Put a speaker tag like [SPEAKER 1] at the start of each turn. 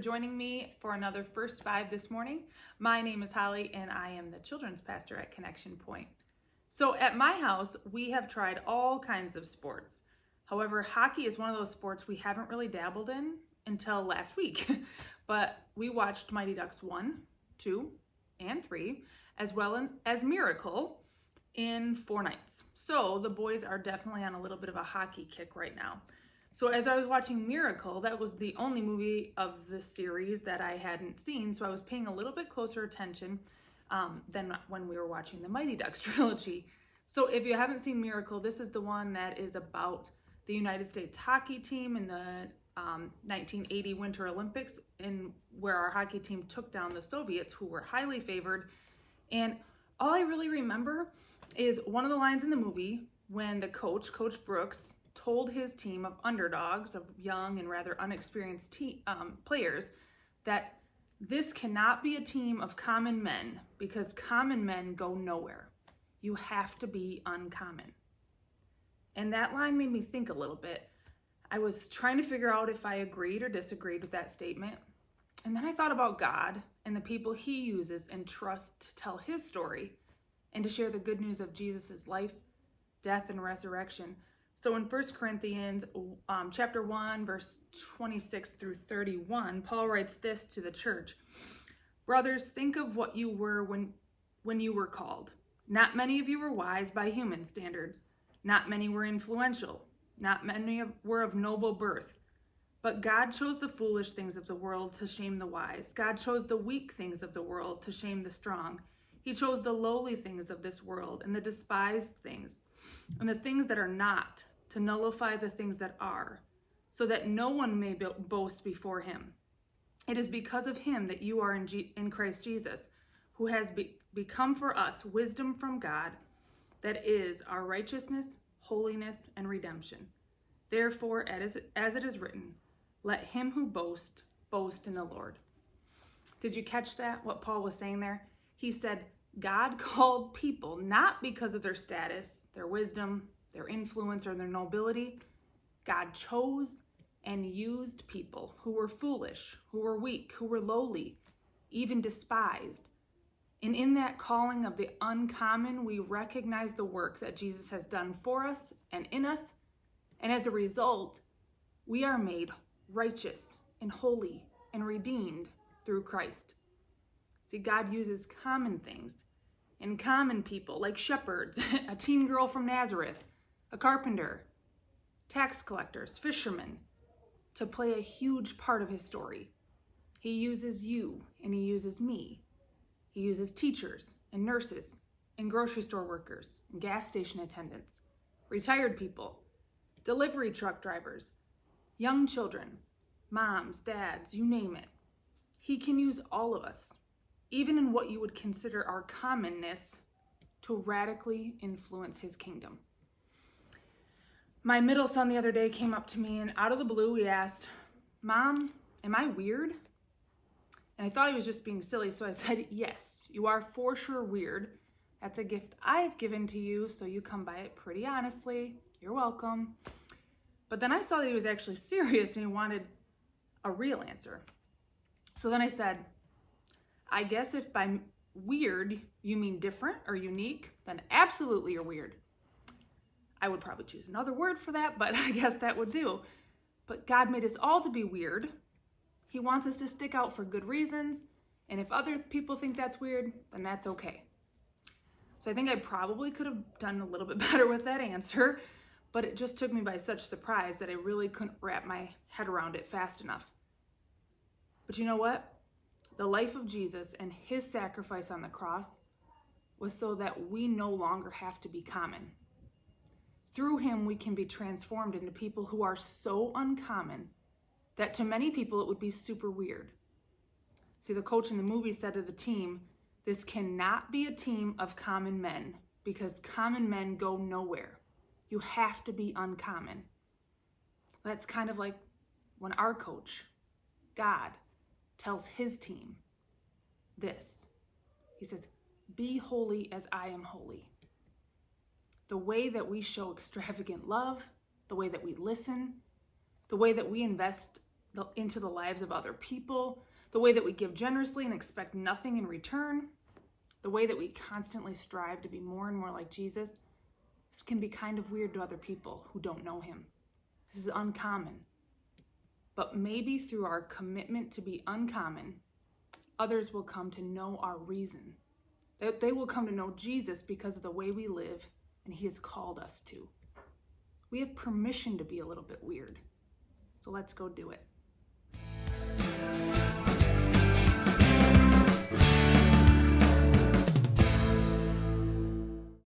[SPEAKER 1] joining me for another First Five this morning. My name is Holly and I am the children's pastor at Connection Point. So at my house, we have tried all kinds of sports. However, hockey is one of those sports we haven't really dabbled in until last week. But we watched Mighty Ducks 1, 2, and 3, as well as Miracle in 4 nights. So the boys are definitely on a little bit of a hockey kick right now. So as I was watching Miracle, that was the only movie of this series that I hadn't seen, so I was paying a little bit closer attention than when we were watching the Mighty Ducks trilogy. So if you haven't seen Miracle, this is the one that is about the United States hockey team in the 1980 Winter Olympics, where our hockey team took down the Soviets, who were highly favored. And all I really remember is one of the lines in the movie when the Coach Brooks, told his team of underdogs, of young and rather unexperienced players, that this cannot be a team of common men because common men go nowhere. You have to be uncommon. And that line made me think a little bit. I was trying to figure out if I agreed or disagreed with that statement. And then I thought about God and the people he uses and trusts to tell his story and to share the good news of Jesus' life, death, and resurrection. So in 1 Corinthians chapter 1, verse 26 through 31, Paul writes this to the church. Brothers, think of what you were when you were called. Not many of you were wise by human standards. Not many were influential. Not many were of noble birth. But God chose the foolish things of the world to shame the wise. God chose the weak things of the world to shame the strong. He chose the lowly things of this world and the despised things and the things that are not, to nullify the things that are, so that no one may boast before him. It is because of him that you are in Christ Jesus, who has become for us wisdom from God, that is our righteousness, holiness, and redemption. Therefore, as it is written, let him who boasts, boast in the Lord. Did you catch that, what Paul was saying there? He said, God called people not because of their status, their wisdom, their influence, or their nobility. God chose and used people who were foolish, who were weak, who were lowly, even despised. And in that calling of the uncommon, we recognize the work that Jesus has done for us and in us. And as a result, we are made righteous and holy and redeemed through Christ. See, God uses common things and common people like shepherds, a teen girl from Nazareth, a carpenter, tax collectors, fishermen, to play a huge part of his story. He uses you and he uses me. He uses teachers and nurses and grocery store workers and gas station attendants, retired people, delivery truck drivers, young children, moms, dads, you name it. He can use all of us, even in what you would consider our commonness, to radically influence his kingdom. My middle son the other day came up to me and out of the blue he asked, Mom, am I weird? And I thought he was just being silly, so I said, yes, you are for sure weird. That's a gift I've given to you, so you come by it pretty honestly. You're welcome. But then I saw that he was actually serious and he wanted a real answer. So then I said, I guess if by weird you mean different or unique, then absolutely you're weird. I would probably choose another word for that, but I guess that would do. But God made us all to be weird. He wants us to stick out for good reasons. And if other people think that's weird, then that's okay. So I think I probably could have done a little bit better with that answer, but it just took me by such surprise that I really couldn't wrap my head around it fast enough. But you know what? The life of Jesus and his sacrifice on the cross was so that we no longer have to be common. Through him, we can be transformed into people who are so uncommon that to many people it would be super weird. See, the coach in the movie said to the team, this cannot be a team of common men because common men go nowhere. You have to be uncommon. That's kind of like when our coach, God, tells his team this. He says, be holy as I am holy. The way that we show extravagant love, the way that we listen, the way that we invest into the lives of other people, the way that we give generously and expect nothing in return, the way that we constantly strive to be more and more like Jesus, this can be kind of weird to other people who don't know him. This is uncommon. But maybe through our commitment to be uncommon, others will come to know our reason. They will come to know Jesus because of the way we live, and he has called us to. We have permission to be a little bit weird. So let's go do it.